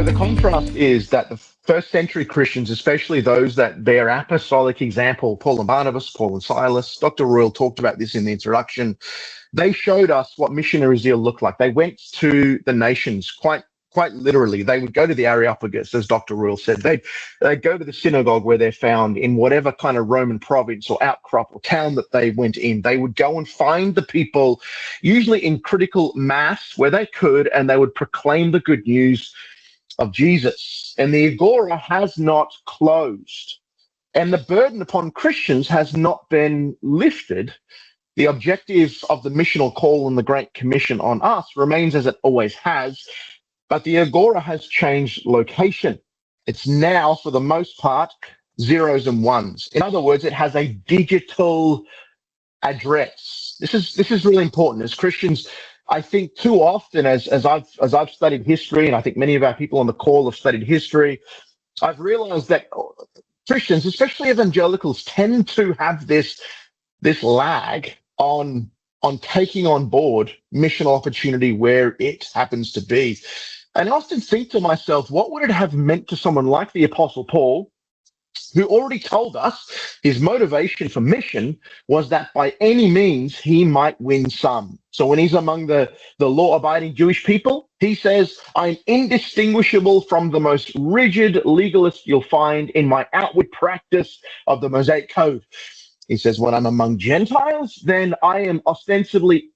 the contrast is that the first century Christians, especially those that bear apostolic example, Paul and Barnabas, Paul and Silas, Dr. Royal talked about this in the introduction. They showed us what missionary zeal looked like. They went to the nations quite literally. They would go to the Areopagus, as Dr. Royal said. They'd go to the synagogue where they're found in whatever kind of Roman province or outcrop or town that they went in. They would go and find the people, usually in critical mass where they could, and they would proclaim the good news of Jesus. And the agora has not closed. And the burden upon Christians has not been lifted. The objective of the missional call and the Great Commission on us remains as it always has, but the agora has changed location. It's now, for the most part, zeros and ones. In other words, it has a digital address. This is really important. As Christians, I think too often, as I've studied history, and I think many of our people on the call have studied history, I've realized that Christians, especially evangelicals, tend to have this lag on taking on board missional opportunity where it happens to be. And I often think to myself, what would it have meant to someone like the Apostle Paul, who already told us his motivation for mission was that by any means he might win some. So when he's among the law-abiding Jewish people, he says, I'm indistinguishable from the most rigid legalist you'll find in my outward practice of the Mosaic Code. He says, when I'm among Gentiles, then I am ostensibly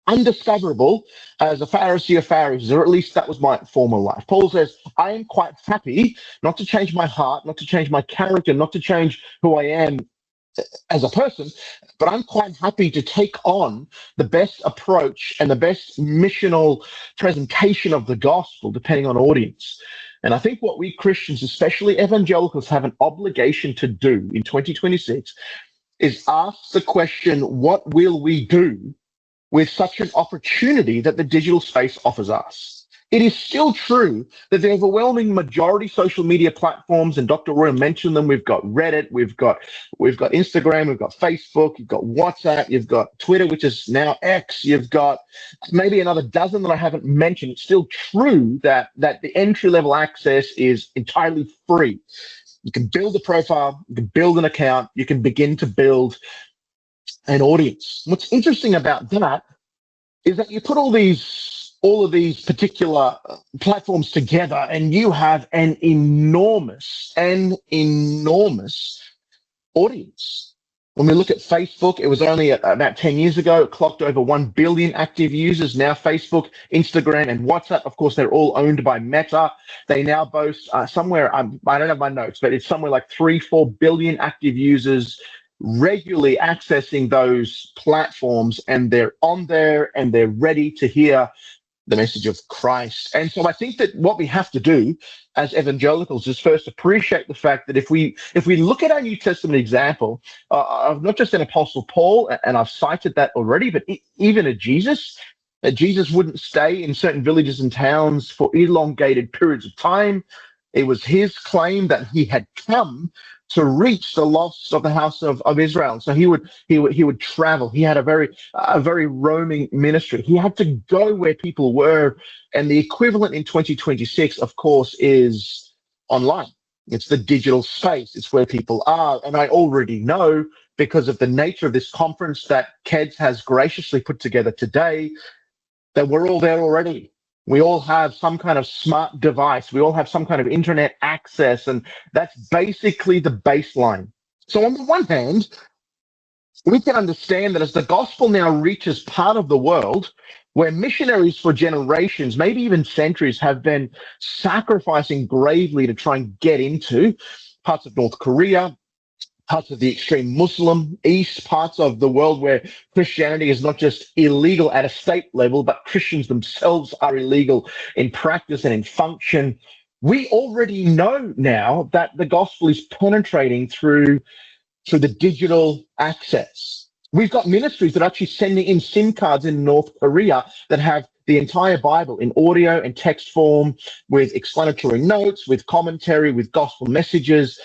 undiscoverable as a Pharisee of Pharisees, or at least that was my former life. Paul says, I am quite happy not to change my heart, not to change my character, not to change who I am as a person, but I'm quite happy to take on the best approach and the best missional presentation of the gospel, depending on audience. And I think what we Christians, especially evangelicals, have an obligation to do in 2026 is ask the question, what will we do with such an opportunity that the digital space offers us? It is still true that the overwhelming majority social media platforms, and Dr. Roy mentioned them, we've got Reddit, we've got Instagram, we've got Facebook, you've got WhatsApp, you've got Twitter, which is now X, you've got maybe another dozen that I haven't mentioned. It's still true that the entry-level access is entirely free. You can build a profile, you can build an account, you can begin to build an audience. What's interesting about that is that you put all of these particular platforms together and you have an enormous audience. When we look at Facebook, it was only about 10 years ago, it clocked over 1 billion active users. Now Facebook, Instagram, and WhatsApp, of course, they're all owned by Meta. They now boast somewhere, I don't have my notes, but it's somewhere like 3-4 billion active users regularly accessing those platforms, and they're on there and they're ready to hear the message of Christ. And so I think that what we have to do as evangelicals is first appreciate the fact that if we look at our New Testament example of not just an Apostle Paul, and I've cited that already, but even a Jesus, that Jesus wouldn't stay in certain villages and towns for elongated periods of time. It was his claim that he had come to reach the lost of the house of Israel. So he would travel. He had a very roaming ministry. He had to go where people were. And the equivalent in 2026, of course, is online. It's the digital space. It's where people are. And I already know, because of the nature of this conference that KEDS has graciously put together today, that we're all there already. We all have some kind of smart device. We all have some kind of internet access, and that's basically the baseline. So on the one hand, we can understand that as the gospel now reaches part of the world where missionaries for generations, maybe even centuries, have been sacrificing gravely to try and get into parts of North Korea, parts of the extreme Muslim East, parts of the world where Christianity is not just illegal at a state level, but Christians themselves are illegal in practice and in function. We already know now that the gospel is penetrating through the digital access. We've got ministries that are actually sending in SIM cards in North Korea that have the entire Bible in audio and text form, with explanatory notes, with commentary, with gospel messages,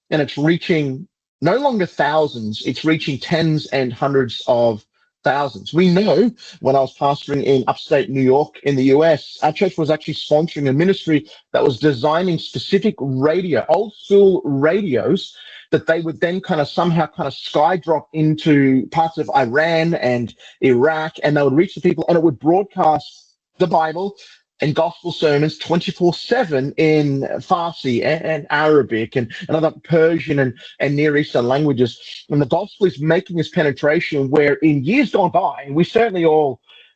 and it's reaching no longer thousands, it's reaching tens and hundreds of Thousands. We know when I was pastoring in upstate New York in the US, our church was actually sponsoring a ministry that was designing specific radio, old school radios that they would then kind of somehow kind of skydrop into parts of Iran and Iraq, and they would reach the people and it would broadcast the Bible and gospel sermons 24/7 in Farsi and Arabic and other Persian and Near Eastern languages. And the gospel is making this penetration where in years gone by, we certainly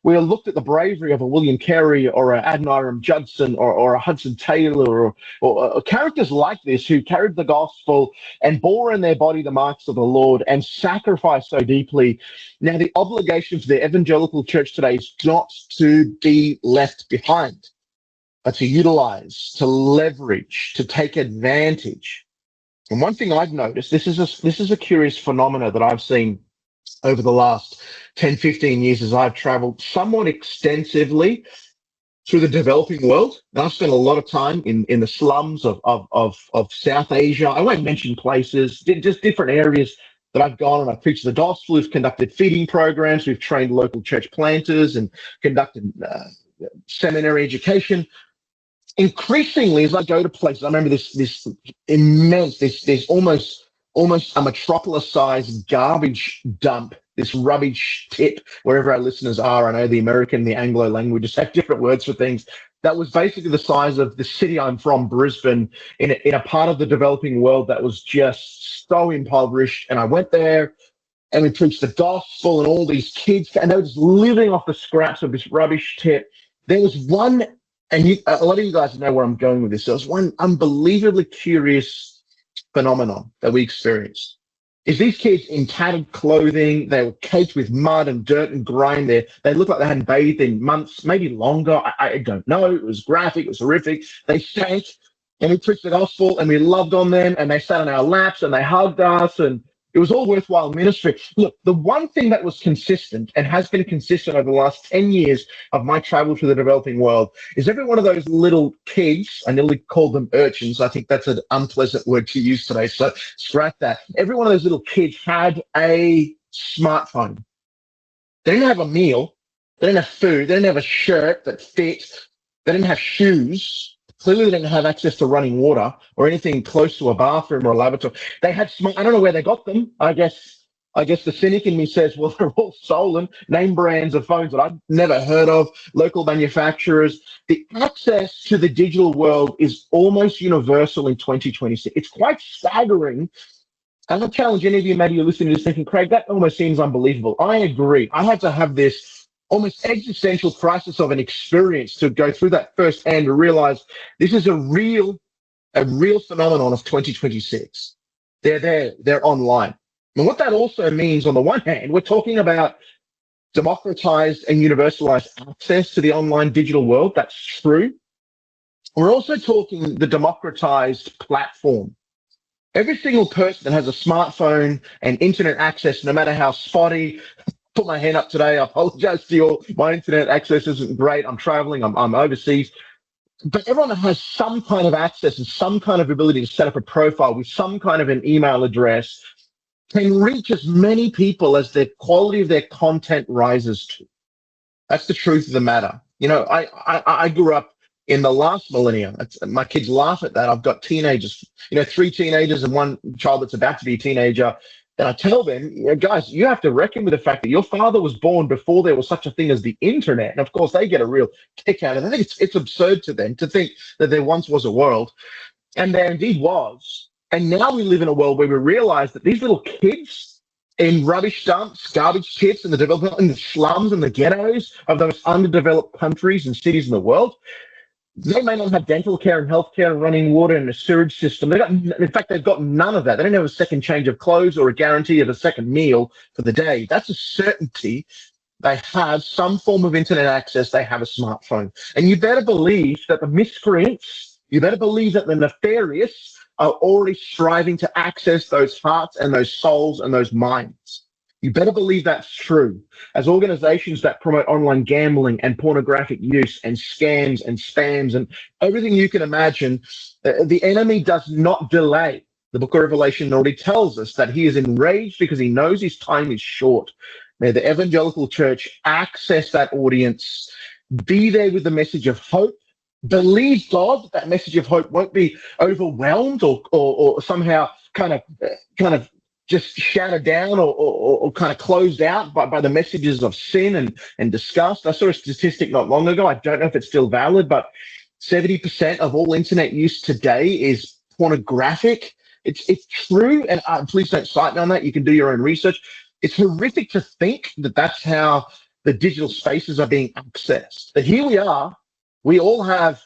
we all looked at the bravery of a William Carey or a Adoniram Judson or a Hudson Taylor or characters like this who carried the gospel and bore in their body the marks of the Lord and sacrificed so deeply. Now, the obligation for the evangelical church today is not to be left behind, but to utilize, to leverage, to take advantage. And one thing I've noticed, this is a curious phenomena that I've seen over the last 10, 15 years as I've traveled somewhat extensively through the developing world. And I've spent a lot of time in the slums of South Asia. I won't mention places, just different areas that I've gone and I've preached the gospel. We've conducted feeding programs. We've trained local church planters and conducted seminary education. Increasingly, as I go to places, I remember this immense, this almost a metropolis-sized garbage dump, this rubbish tip, wherever our listeners are. I know the American, the Anglo languages have different words for things. That was basically the size of the city I'm from, Brisbane, in a part of the developing world that was just so impoverished. And I went there and we preached the gospel, and all these kids, and they were just living off the scraps of this rubbish tip. There was one, and a lot of you guys know where I'm going with this. There was one unbelievably curious phenomenon that we experienced. Is these kids in tattered clothing, they were caked with mud and dirt and grime. They looked like they hadn't bathed in months, maybe longer. I don't know. It was graphic. It was horrific. They stank, and we preached the gospel, and we loved on them, and they sat on our laps, and they hugged us, and it was all worthwhile ministry. Look, the one thing that was consistent and has been consistent over the last 10 years of my travel through the developing world is every one of those little kids, I nearly called them urchins. I think that's an unpleasant word to use today, so scrap that. Every one of those little kids had a smartphone. They didn't have a meal. They didn't have food. They didn't have a shirt that fit. They didn't have shoes. Clearly, they didn't have access to running water or anything close to a bathroom or a lavatory. They had I don't know where they got them. I guess the cynic in me says, well, they're all stolen, name brands of phones that I've never heard of, local manufacturers. The access to the digital world is almost universal in 2026. It's quite staggering. And I challenge any of you, maybe you're listening to this thinking, Craig, that almost seems unbelievable. I agree. I had to have this almost existential crisis of an experience to go through that firsthand to realize this is a real phenomenon of 2026. They're there, they're online. And what that also means, on the one hand, we're talking about democratized and universalized access to the online digital world. That's true. We're also talking the democratized platform. Every single person that has a smartphone and internet access, no matter how spotty, put my hand up today. I apologize to you all. My internet access isn't great. I'm traveling. I'm overseas. But everyone that has some kind of access and some kind of ability to set up a profile with some kind of an email address can reach as many people as the quality of their content rises to. That's the truth of the matter. You know, I grew up in the last millennium. My kids laugh at that. I've got teenagers, 3 teenagers and one child that's about to be a teenager. And I tell them, guys, you have to reckon with the fact that your father was born before there was such a thing as the internet. And of course, they get a real kick out of it. I think it's absurd to them to think that there once was a world. And there indeed was. And now we live in a world where we realize that these little kids in rubbish dumps, garbage tips, in the slums and the ghettos of those underdeveloped countries and cities in the world, they may not have dental care and health care and running water and a sewage system. In fact, they've got none of that. They don't have a second change of clothes or a guarantee of a second meal for the day. That's a certainty. They have some form of internet access. They have a smartphone. And you better believe that the miscreants, you better believe that the nefarious are already striving to access those hearts and those souls and those minds. You better believe that's true. As organizations that promote online gambling and pornographic use and scams and spams and everything you can imagine, the enemy does not delay. The book of Revelation already tells us that he is enraged because he knows his time is short. May the evangelical church access that audience, be there with the message of hope, believe God that message of hope won't be overwhelmed or somehow kind of just shouted down or kind of closed out by the messages of sin and disgust. I saw a statistic not long ago. I don't know if it's still valid, but 70% of all internet use today is pornographic. It's true, and please don't cite me on that. You can do your own research. It's horrific to think that that's how the digital spaces are being accessed. But here we are. We all have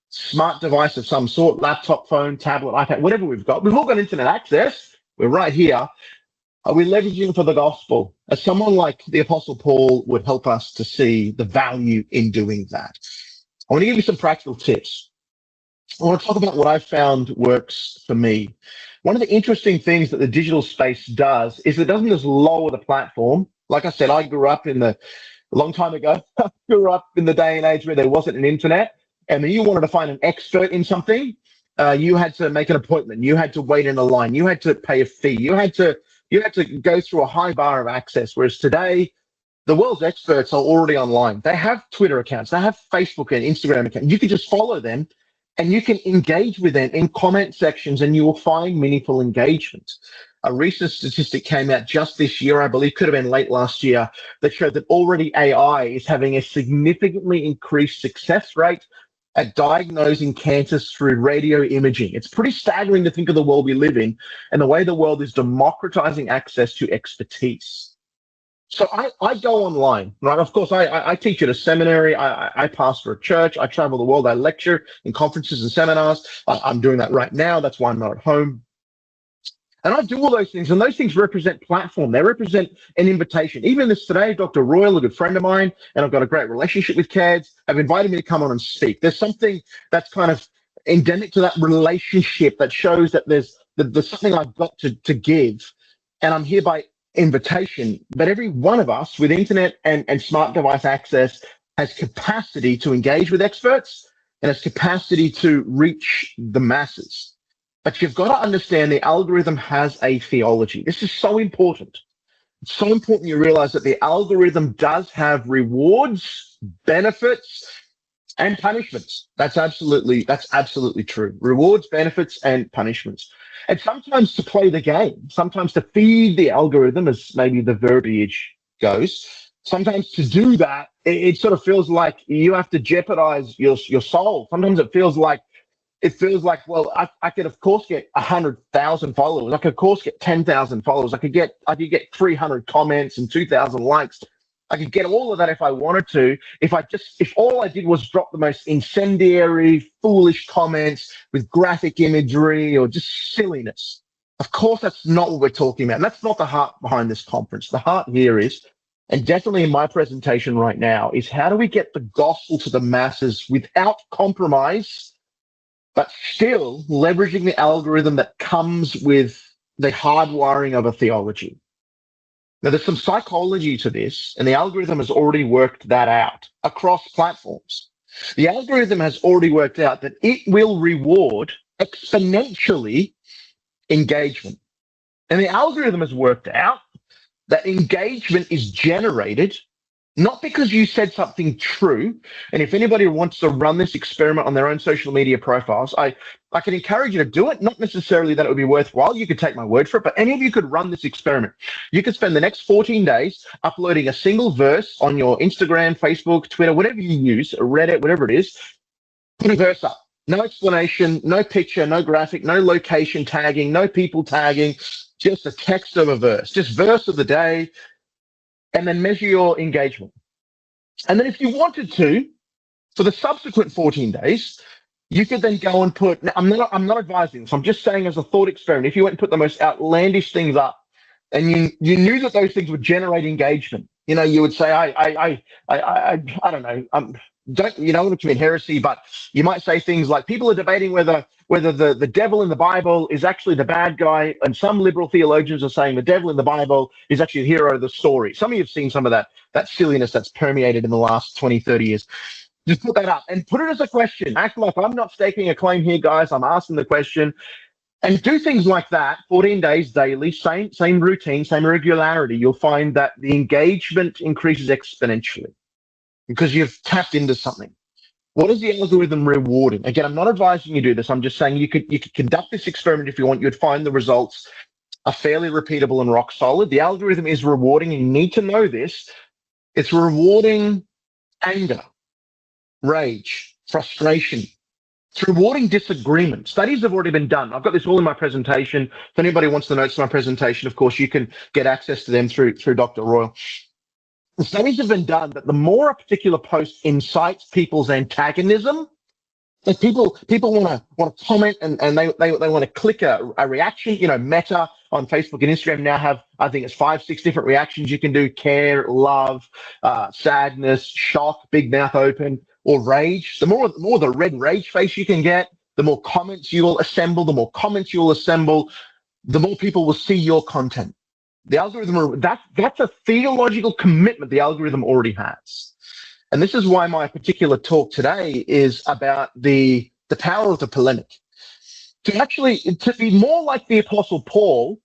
smart device of some sort, laptop, phone, tablet, iPad, whatever we've got. We've all got internet access. We're right here. Are we leveraging for the gospel? As someone like the Apostle Paul would help us to see the value in doing that. I want to give you some practical tips. I want to talk about what I found works for me. One of the interesting things that the digital space does is it doesn't just lower the platform. Like I said, I grew up a long time ago, I grew up in the day and age where there wasn't an internet. And when you wanted to find an expert in something, you had to make an appointment. You had to wait in a line. You had to pay a fee. You had to go through a high bar of access. Whereas today, the world's experts are already online. They have Twitter accounts. They have Facebook and Instagram accounts. You can just follow them and you can engage with them in comment sections and you will find meaningful engagement. A recent statistic came out just this year, I believe, could have been late last year, that showed that already AI is having a significantly increased success rate at diagnosing cancers through radio imaging. It's pretty staggering to think of the world we live in and the way the world is democratizing access to expertise. So I go online, right? Of course, I teach at a seminary. I pastor a church. I travel the world. I lecture in conferences and seminars. I'm doing that right now. That's why I'm not at home. And I do all those things, and those things represent platform. They represent an invitation. Even this today, Dr. Royal, a good friend of mine, and I've got a great relationship with Cads, have invited me to come on and speak. There's something that's kind of endemic to that relationship that shows that there's something I've got to give, and I'm here by invitation. But every one of us with internet and smart device access has capacity to engage with experts and has capacity to reach the masses. But you've got to understand the algorithm has a theology. This is so important. It's so important you realize that the algorithm does have rewards, benefits, and punishments. That's absolutely true. Rewards, benefits, and punishments. And sometimes to play the game, sometimes to feed the algorithm, as maybe the verbiage goes, sometimes to do that, it sort of feels like you have to jeopardize your soul. Sometimes it feels like, well, I could of course get 100,000 followers. I could of course get 10,000 followers. I could get 300 comments and 2,000 likes. I could get all of that if I wanted to. If all I did was drop the most incendiary, foolish comments with graphic imagery or just silliness. Of course, that's not what we're talking about. And that's not the heart behind this conference. The heart here is, and definitely in my presentation right now, is how do we get the gospel to the masses without compromise, but still leveraging the algorithm that comes with the hardwiring of a theology. Now, there's some psychology to this, and the algorithm has already worked that out across platforms. The algorithm has already worked out that it will reward exponentially engagement. And the algorithm has worked out that engagement is generated not because you said something true. And if anybody wants to run this experiment on their own social media profiles, I can encourage you to do it. Not necessarily that it would be worthwhile. You could take my word for it, but any of you could run this experiment. You could spend the next 14 days uploading a single verse on your Instagram, Facebook, Twitter, whatever you use, Reddit, whatever it is. Put a verse up. No explanation, no picture, no graphic, no location tagging, no people tagging, just a text of a verse, just verse of the day, and then measure your engagement. And then if you wanted to, for the subsequent 14 days, you could then go and put, I'm not advising this, I'm just saying as a thought experiment, if you went and put the most outlandish things up and you knew that those things would generate engagement, you would say, I don't know, don't, I want to commit heresy, but you might say things like people are debating whether the devil in the Bible is actually the bad guy, and some liberal theologians are saying the devil in the Bible is actually the hero of the story. Some of you have seen some of that silliness that's permeated in the last 20, 30 years. Just put that up and put it as a question. Act like I'm not staking a claim here, guys. I'm asking the question. and do things like that, 14 days daily, same routine, same regularity, you'll find that the engagement increases exponentially because you've tapped into something. What is the algorithm rewarding? Again, I'm not advising you do this. I'm just saying you could conduct this experiment if you want. You'd find the results are fairly repeatable and rock solid. The algorithm is rewarding, and you need to know this. It's rewarding anger, rage, frustration. It's rewarding disagreement. Studies have already been done. I've got this all in my presentation. If anybody wants the notes to my presentation, of course, you can get access to them through Dr. Royal. The studies have been done that the more a particular post incites people's antagonism, like people want to comment and they want to click a reaction. You know, Meta on Facebook and Instagram now have, I think it's 5-6 different reactions you can do: care, love, sadness, shock, big mouth open, or rage. The more the red rage face you can get, the more comments you will assemble. The more comments you will assemble, the more people will see your content. The algorithm, that's a theological commitment the algorithm already has. And this is why my particular talk today is about the power of the polemic. To be more like the Apostle Paul,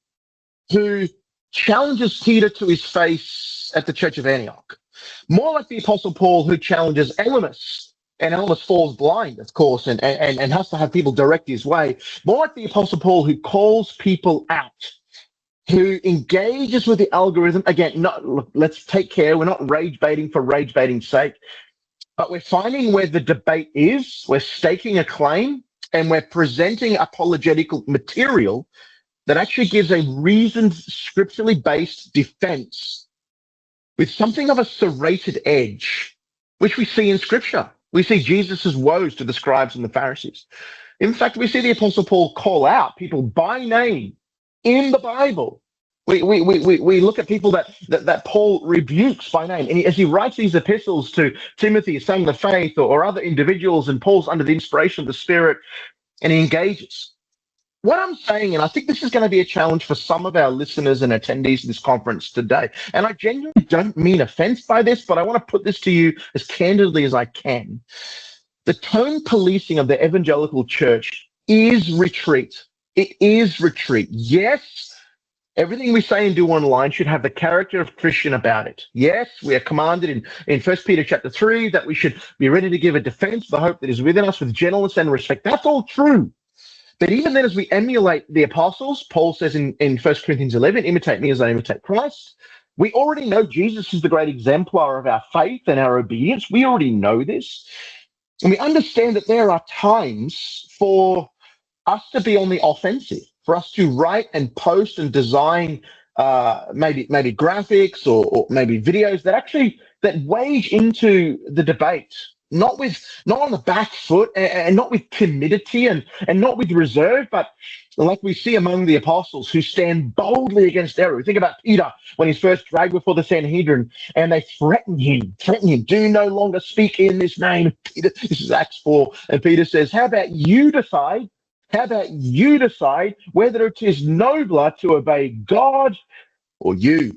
who challenges Peter to his face at the Church of Antioch. More like the Apostle Paul, who challenges Elymas, and Elymas falls blind, of course, and has to have people direct his way. More like the Apostle Paul, who calls people out, who engages with the algorithm. Again, let's take care. We're not rage baiting for rage baiting's sake, but we're finding where the debate is. We're staking a claim, and we're presenting apologetical material that actually gives a reasoned, scripturally based defense with something of a serrated edge, which we see in Scripture. We see Jesus' woes to the scribes and the Pharisees. In fact, we see the Apostle Paul call out people by name in the Bible. We look at people that Paul rebukes by name. And as he writes these epistles to Timothy, a son of the faith, or other individuals, and Paul's under the inspiration of the Spirit, and he engages. What I'm saying, and I think this is going to be a challenge for some of our listeners and attendees of this conference today, and I genuinely don't mean offense by this, but I want to put this to you as candidly as I can. The tone policing of the evangelical church is retreat. It is retreat. Yes, everything we say and do online should have the character of Christian about it. Yes, we are commanded in 1 Peter chapter 3 that we should be ready to give a defense for the hope that is within us with gentleness and respect. That's all true. But even then, as we emulate the apostles, Paul says in 1 Corinthians 11, imitate me as I imitate Christ. We already know Jesus is the great exemplar of our faith and our obedience. We already know this. And we understand that there are times for us to be on the offensive, for us to write and post and design maybe graphics or maybe videos that wage into the debate, not on the back foot and not with timidity and not with reserve, but like we see among the apostles who stand boldly against error. We think about Peter when he's first dragged before the Sanhedrin and they threaten him, do no longer speak in this name. Peter, this is Acts 4. And Peter says, how about you decide whether it is nobler to obey God or you?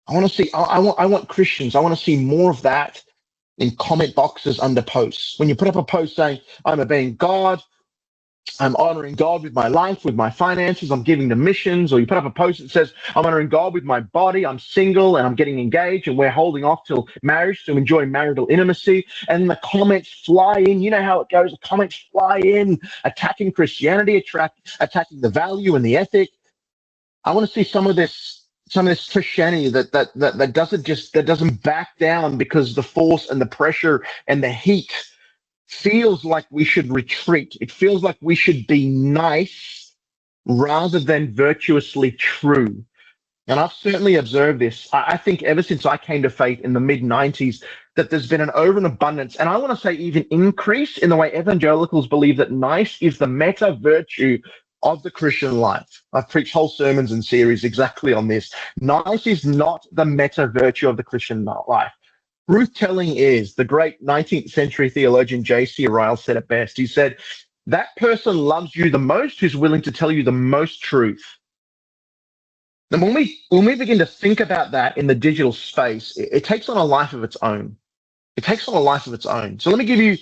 I want to see, I want Christians, I want to see more of that in comment boxes under posts. When you put up a post saying, I'm obeying God, I'm honoring God with my life, with my finances, I'm giving to missions, or you put up a post that says, I'm honoring God with my body, I'm single and I'm getting engaged and we're holding off till marriage to enjoy marital intimacy, and the comments fly in. You know how it goes. The comments fly in, attacking Christianity, attacking the value and the ethic. I want to see some of this Christianity that doesn't back down because the force and the pressure and the heat feels like we should retreat. It feels like we should be nice rather than virtuously true. And I've certainly observed this. I think ever since I came to faith in the mid-90s, that there's been an over and abundance, and I want to say even increase, in the way evangelicals believe that nice is the meta virtue of the Christian life. I've preached whole sermons and series exactly on this. Nice is not the meta virtue of the Christian life. Truth-telling is. The great 19th century theologian J.C. Ryle said it best. He said, that person loves you the most who's willing to tell you the most truth. And when we begin to think about that in the digital space, it takes on a life of its own. It takes on a life of its own. So let me give you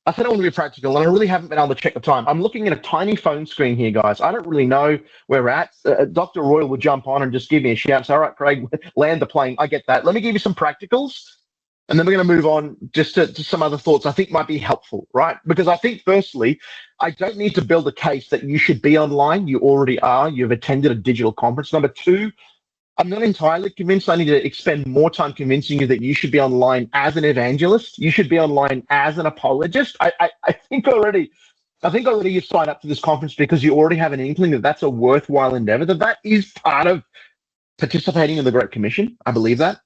I said I want to be practical, and I really haven't been able to check the time. I'm looking at a tiny phone screen here, guys. I don't really know where we're at. Dr. Royal will jump on and just give me a shout. Say, all right, Craig, land the plane. I get that. Let me give you some practicals, and then we're going to move on just to some other thoughts I think might be helpful, right? Because I think, firstly, I don't need to build a case that you should be online. You already are. You've attended a digital conference. Number two, I'm not entirely convinced I need to expend more time convincing you that you should be online as an evangelist. You should be online as an apologist. I think already you've signed up to this conference because you already have an inkling that that's a worthwhile endeavor, that is part of participating in the Great Commission. I believe that.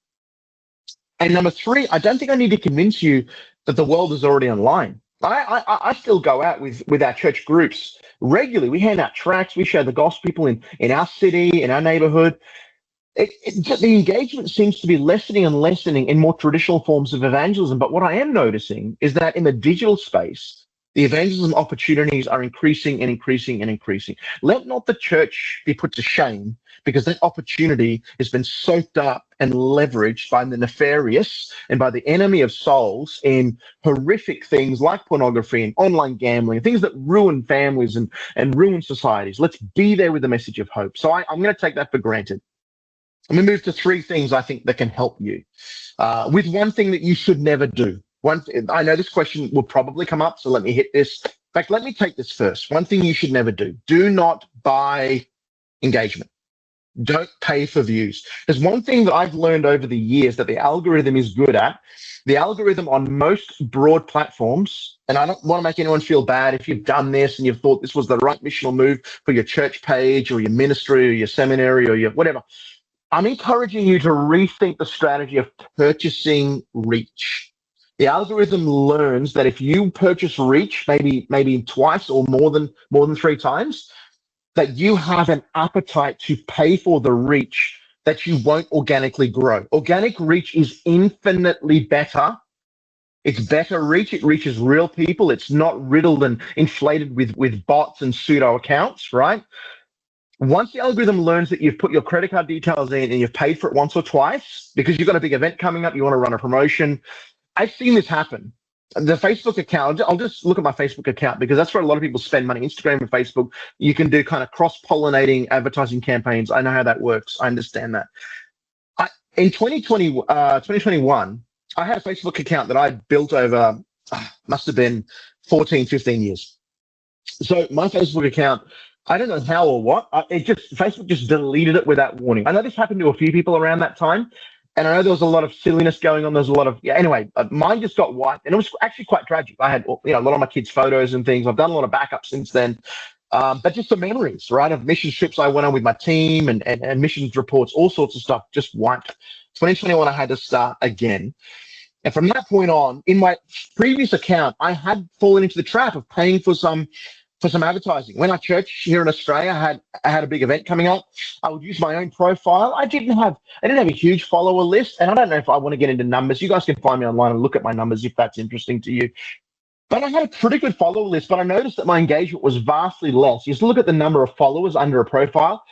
And number three, I don't think I need to convince you that the world is already online. I still go out with our church groups regularly. We hand out tracts. We share the gospel people in our city, in our neighborhood. The engagement seems to be lessening and lessening in more traditional forms of evangelism. But what I am noticing is that in the digital space, the evangelism opportunities are increasing and increasing and increasing. Let not the church be put to shame, because that opportunity has been soaked up and leveraged by the nefarious and by the enemy of souls in horrific things like pornography and online gambling, things that ruin families and ruin societies. Let's be there with the message of hope. So I'm going to take that for granted. I'm going to move to three things I think that can help you with one thing that you should never do. I know this question will probably come up, so let me hit this. In fact, let me take this first. One thing you should never do. Do not buy engagement. Don't pay for views. There's one thing that I've learned over the years that the algorithm is good at. The algorithm on most broad platforms, and I don't want to make anyone feel bad if you've done this and you've thought this was the right missional move for your church page or your ministry or your seminary or your whatever. I'm encouraging you to rethink the strategy of purchasing reach. The algorithm learns that if you purchase reach, maybe twice or more than three times, that you have an appetite to pay for the reach that you won't organically grow. Organic reach is infinitely better. It's better reach. It reaches real people. It's not riddled and inflated with bots and pseudo accounts, right? Once the algorithm learns that you've put your credit card details in and you've paid for it once or twice because you've got a big event coming up, you want to run a promotion. I've seen this happen. The Facebook account, I'll just look at my Facebook account because that's where a lot of people spend money. Instagram and Facebook, you can do kind of cross-pollinating advertising campaigns. I know how that works. I understand that. In 2021, I had a Facebook account that I built over, must have been 14, 15 years. So my Facebook account, I don't know how or what. Facebook just deleted it without warning. I know this happened to a few people around that time, and I know there was a lot of silliness going on. There's a lot of mine just got wiped, and it was actually quite tragic. I had a lot of my kids' photos and things. I've done a lot of backups since then, but just the memories, right, of mission trips I went on with my team and missions reports, all sorts of stuff, just wiped. 2021, I had to start again. And from that point on, in my previous account, I had fallen into the trap of paying for some advertising. When our church here in Australia had a big event coming up, I would use my own profile. I didn't have a huge follower list, and I don't know if I want to get into numbers. You guys can find me online and look at my numbers if that's interesting to you. But I had a pretty good follower list, but I noticed that my engagement was vastly less. You just look at the number of followers under a profile.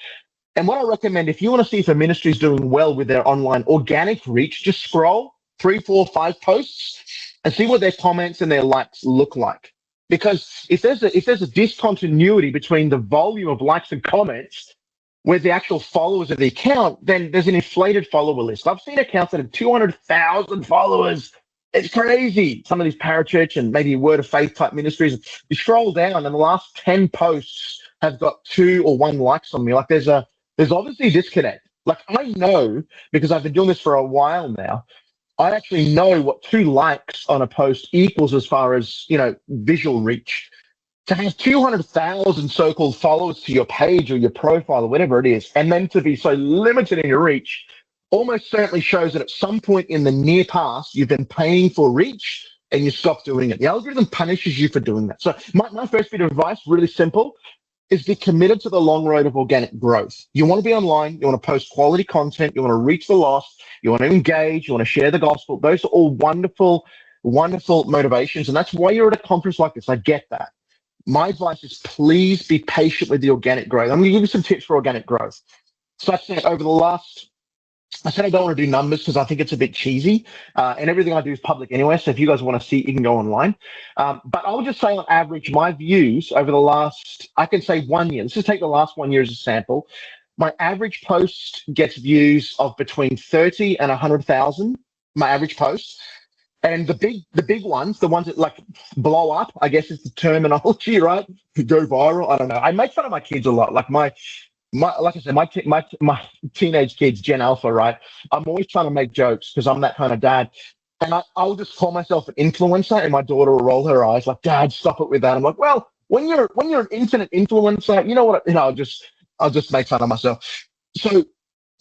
And what I recommend, if you want to see if a ministry is doing well with their online organic reach, just scroll 3, 4, 5 posts and see what their comments and their likes look like. Because if there's a discontinuity between the volume of likes and comments with the actual followers of the account, then there's an inflated follower list. I've seen accounts that have 200,000 followers. It's crazy. Some of these parachurch and maybe word of faith type ministries, you scroll down and the last 10 posts have got 2 or 1 likes on me. Like there's obviously a disconnect. Like I know, because I've been doing this for a while now, I actually know what 2 likes on a post equals as far as, visual reach. To have 200,000 so-called followers to your page or your profile or whatever it is, and then to be so limited in your reach, almost certainly shows that at some point in the near past, you've been paying for reach and you stopped doing it. The algorithm punishes you for doing that. So my first bit of advice, really simple, is be committed to the long road of organic growth. You want to be online, you want to post quality content, you want to reach the lost, you want to engage, you want to share the gospel. Those are all wonderful, wonderful motivations. And that's why you're at a conference like this. I get that. My advice is please be patient with the organic growth. I'm going to give you some tips for organic growth. Such that over the last I said I don't want to do numbers because I think it's a bit cheesy, and everything I do is public anyway. So if you guys want to see, you can go online. But I'll just say on average, my views over the last, I can say 1 year. Let's just take the last 1 year as a sample. My average post gets views of between 30 and 100,000. My average post. And the big ones, the ones that like blow up, I guess is the terminology, right? Go viral. I don't know. I make fun of my kids a lot. Like like I said, my teenage kids, Gen Alpha, right? I'm always trying to make jokes because I'm that kind of dad. And I'll just call myself an influencer, and my daughter will roll her eyes like, "Dad, stop it with that." I'm like, "Well, when you're an internet influencer, you know what? I'll just make fun of myself." So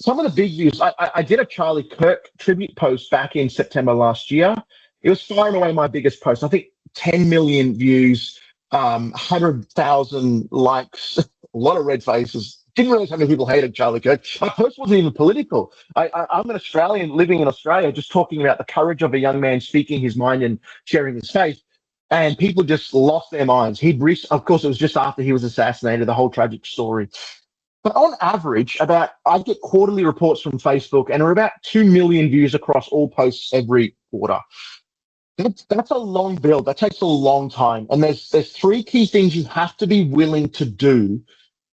some of the big views, I did a Charlie Kirk tribute post back in September last year. It was far and away my biggest post. I think 10 million views, 100,000 likes, a lot of red faces. Didn't realize how many people hated Charlie Kirk. My post wasn't even political. I'm an Australian living in Australia, just talking about the courage of a young man speaking his mind and sharing his faith. And people just lost their minds. Of course, it was just after he was assassinated, the whole tragic story. But on average, I get quarterly reports from Facebook, and there are about 2 million views across all posts every quarter. That's a long build. That takes a long time. And there's three key things you have to be willing to do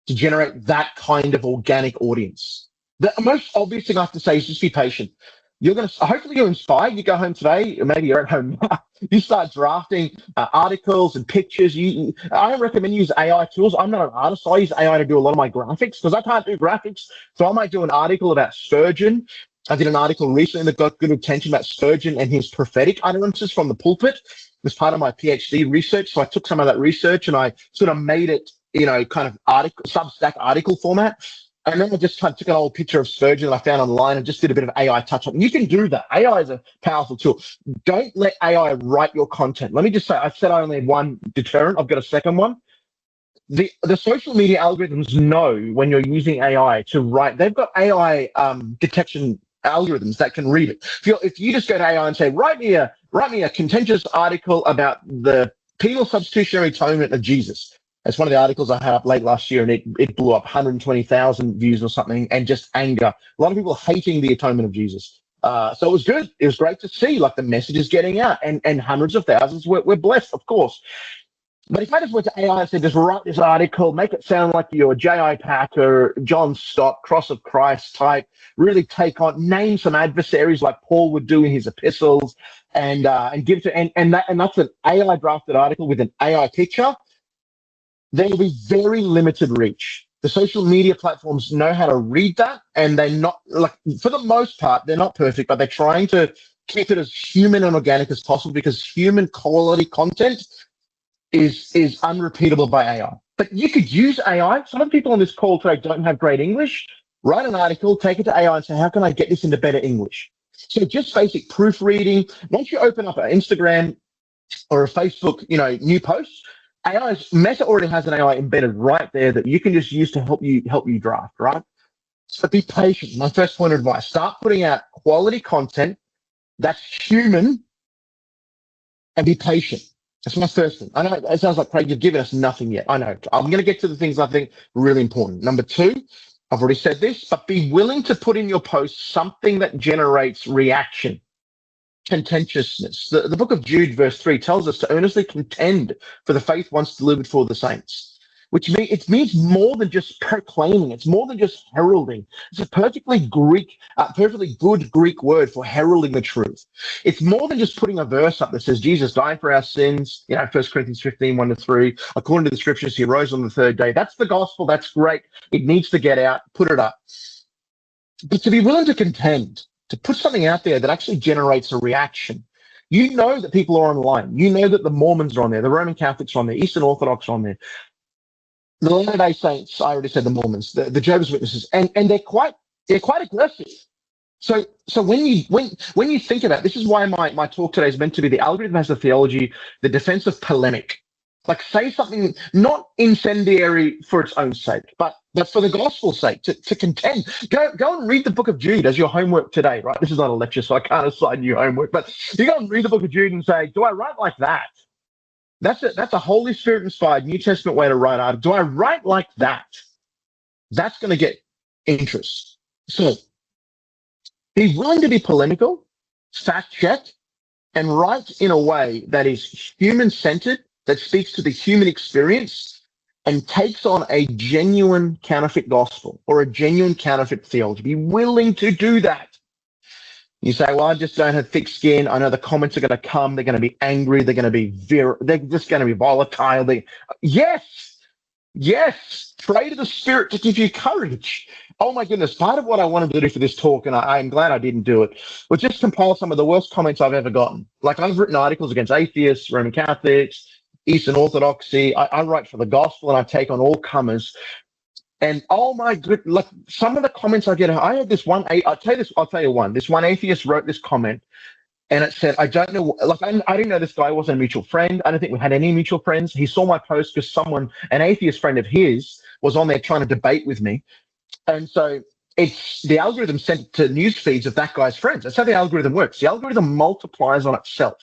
to generate that kind of organic audience. The most obvious thing I have to say is just be patient. Hopefully you're inspired. You go home today, or maybe you're at home now. You start drafting articles and pictures. I don't recommend you use AI tools. I'm not an artist, so I use AI to do a lot of my graphics because I can't do graphics. So I might do an article about Spurgeon. I did an article recently that got good attention about Spurgeon and his prophetic utterances from the pulpit as part of my PhD research. So I took some of that research and I sort of made it, kind of Substack article format. And then I just kind of took an old picture of Spurgeon that I found online and just did a bit of AI touch up. And you can do that. AI is a powerful tool. Don't let AI write your content. Let me just say, I said I only had one deterrent. I've got a second one. The social media algorithms know when you're using AI to write. They've got AI detection algorithms that can read it. If you just go to AI and say, write me a contentious article about the penal substitutionary atonement of Jesus. That's one of the articles I had up late last year, and it blew up 120,000 views or something, and just anger. A lot of people hating the atonement of Jesus. So it was good. It was great to see, like, the message is getting out, and hundreds of thousands were blessed, of course. But if I just went to AI and said, just write this article, make it sound like you're J.I. Packer, John Stott, Cross of Christ type, really name some adversaries like Paul would do in his epistles, and give to, and that's an AI drafted article with an AI picture, there will be very limited reach. The social media platforms know how to read that, and they're not, like, for the most part, they're not perfect, but they're trying to keep it as human and organic as possible because human quality content is unrepeatable by AI. But you could use AI. Some of the people on this call today don't have great English. Write an article, take it to AI and say, how can I get this into better English? So just basic proofreading. Once you open up an Instagram or a Facebook, new post, Meta already has an AI embedded right there that you can just use to help you draft, right? So be patient. My first point of advice, start putting out quality content that's human and be patient. That's my first thing. I know it sounds like, Craig, you've given us nothing yet. I know. I'm going to get to the things I think are really important. Number two, I've already said this, but be willing to put in your post something that generates reaction. Contentiousness. The book of Jude, verse 3, tells us to earnestly contend for the faith once delivered for the saints, which means more than just proclaiming. It's more than just heralding. It's a perfectly good Greek word for heralding the truth. It's more than just putting a verse up that says Jesus died for our sins, 1 Corinthians 15, 1-3. According to the scriptures, he rose on the third day. That's the gospel. That's great. It needs to get out. Put it up. But to be willing to contend, to put something out there that actually generates a reaction. You know that people are online. You know that the Mormons are on there, the Roman Catholics are on there, Eastern Orthodox are on there, the Latter-day Saints, I already said the Mormons, the Jehovah's Witnesses, and they're quite aggressive. So when you think about it, this is why my talk today is meant to be the algorithm as a theology, the defense of polemic. Like, say something not incendiary for its own sake, but for the gospel's sake, to contend. Go and read the book of Jude as your homework today, right? This is not a lecture, so I can't assign you homework, but you go and read the book of Jude and say, do I write like that? That's a Holy Spirit inspired New Testament way to write art. Do I write like that? That's going to get interest. So Be willing to be polemical, fact check, and write in a way that is human centered, that speaks to the human experience, and takes on a genuine counterfeit gospel or a genuine counterfeit theology. Be willing to do that. You say, well, I just don't have thick skin. I know the comments are going to come. They're going to be angry. They're going to be they're just going to be volatile. Yes, yes. Pray to the Spirit to give you courage. Oh my goodness. Part of what I wanted to do for this talk, and I'm glad I didn't do it, was just compile some of the worst comments I've ever gotten. Like, I've written articles against atheists, Roman Catholics, Eastern Orthodoxy. I write for the gospel, and I take on all comers. And oh my good, like some of the comments I get, I had this one, I'll tell you one. This one atheist wrote this comment, and it said, I don't know, like I didn't know this guy wasn't a mutual friend. I don't think we had any mutual friends. He saw my post because an atheist friend of his, was on there trying to debate with me. And so it's the algorithm sent to news feeds of that guy's friends. That's how the algorithm works. The algorithm multiplies on itself,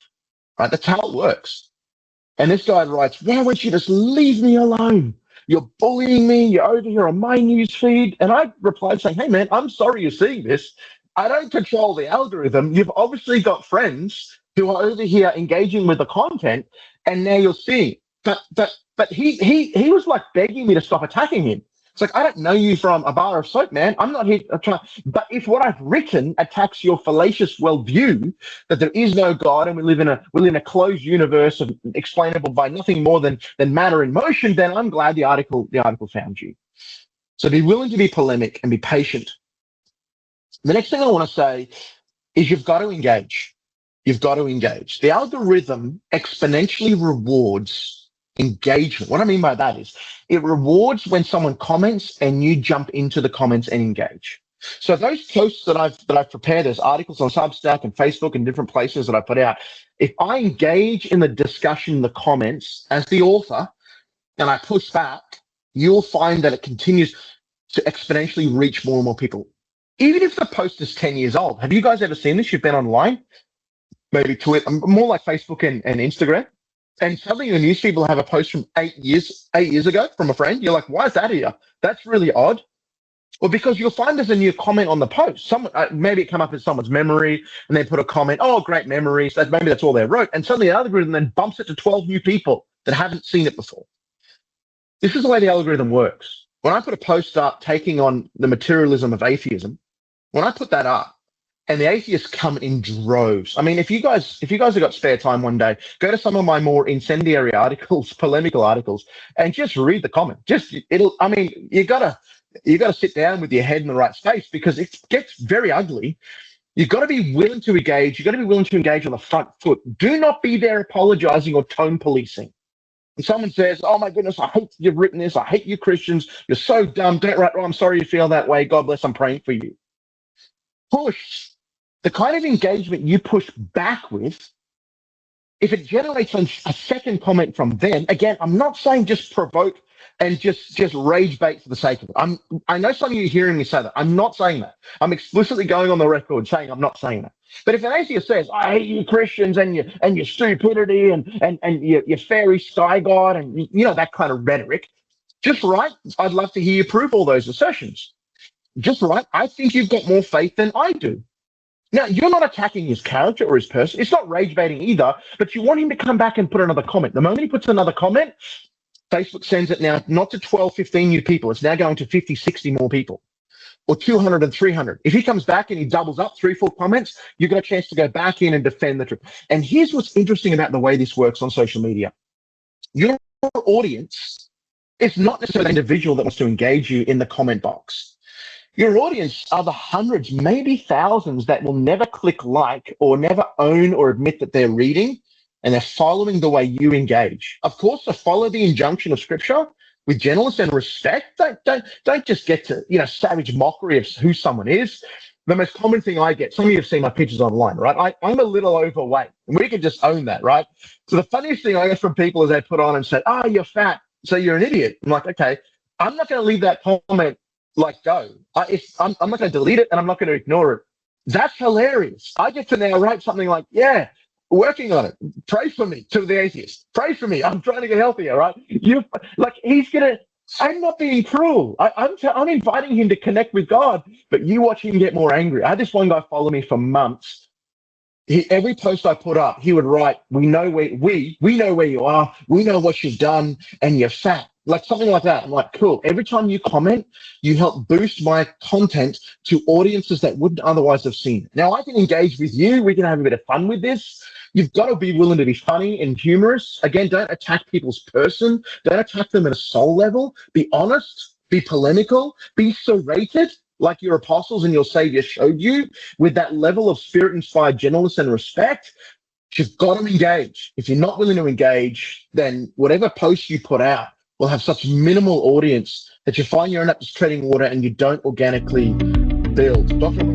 right? That's how it works. And this guy writes, why won't you just leave me alone? You're bullying me. You're over here on my news feed. And I replied saying, hey, man, I'm sorry you're seeing this. I don't control the algorithm. You've obviously got friends who are over here engaging with the content, and now you're seeing. But he was like begging me to stop attacking him. It's like, I don't know you from a bar of soap, man. I'm not here to try. But if what I've written attacks your fallacious worldview that there is no God and we live in a closed universe of explainable by nothing more than matter in motion, then I'm glad the article found you. So be willing to be polemic and be patient. The next thing I want to say is you've got to engage. You've got to engage. The algorithm exponentially rewards engagement. What I mean by that is it rewards when someone comments and you jump into the comments and engage. So those posts that I've prepared, there's articles on Substack and Facebook and different places that I put out. If I engage in the discussion in the comments as the author and I push back, you'll find that it continues to exponentially reach more and more people. Even if the post is 10 years old. Have you guys ever seen this? You've been online, maybe Twitter, more like Facebook and Instagram. And suddenly your newsfeed will have a post from 8 years ago from a friend. You're like, why is that here? That's really odd. Well, because you'll find there's a new comment on the post. Someone maybe it come up in someone's memory and they put a comment, oh, great memories. Maybe that's all they wrote. And suddenly the algorithm then bumps it to 12 new people that haven't seen it before. This is the way the algorithm works. When I put a post up taking on the materialism of atheism, when I put that up, and the atheists come in droves. I mean, if you guys have got spare time one day, go to some of my more incendiary articles, polemical articles, and just read the comment. You gotta sit down with your head in the right space because it gets very ugly. You've got to be willing to engage. You've got to be willing to engage on the front foot. Do not be there apologizing or tone policing. When someone says, oh my goodness, I hate you've written this. I hate you Christians. You're so dumb. Don't write. Oh, I'm sorry you feel that way. God bless. I'm praying for you. Push. The kind of engagement you push back with, if it generates a second comment from them, again, I'm not saying just provoke and just rage bait for the sake of it. I know some of you are hearing me say that. I'm not saying that. I'm explicitly going on the record saying I'm not saying that. But if an atheist says, I hate you Christians and your stupidity and your fairy sky god and that kind of rhetoric, just write, I'd love to hear you prove all those assertions. Just write, I think you've got more faith than I do. Now, you're not attacking his character or his person. It's not rage baiting either, but you want him to come back and put another comment. The moment he puts another comment, Facebook sends it now not to 12, 15 new people. It's now going to 50, 60 more people, or 200 and 300. If he comes back and he doubles up 3, 4 comments, you've got a chance to go back in and defend the truth. And here's what's interesting about the way this works on social media. Your audience is not necessarily the individual that wants to engage you in the comment box. Your audience are the hundreds, maybe thousands that will never click like or never own or admit that they're reading, and they're following the way you engage. Of course, to follow the injunction of Scripture with gentleness and respect. Don't just get to savage mockery of who someone is. The most common thing I get, some of you have seen my pictures online, right? I'm a little overweight, and we can just own that, right? So the funniest thing I get from people is they put on and say, oh, you're fat, so you're an idiot. I'm like, okay, I'm not going to leave that comment go. I'm not going to delete it and I'm not going to ignore it. That's hilarious. I get to now write something like, yeah, working on it. Pray for me to the atheist. Pray for me. I'm trying to get healthier, right? He's going to I'm not being cruel. I'm inviting him to connect with God, but you watch him get more angry. I had this one guy follow me for months. Every post I put up, he would write, we know where you are, we know what you've done, and you're fat. Like something like that. I'm like, cool. Every time you comment, you help boost my content to audiences that wouldn't otherwise have seen it. Now I can engage with you, we can have a bit of fun with this. You've got to be willing to be funny and humorous. Again, don't attack people's person, don't attack them at a soul level. Be honest, be polemical, be serrated like your apostles and your savior showed you, with that level of spirit-inspired gentleness and respect. You've got to engage. If you're not willing to engage, then whatever post you put out will have such minimal audience that you find you're in up just treading water and you don't organically build. Dr.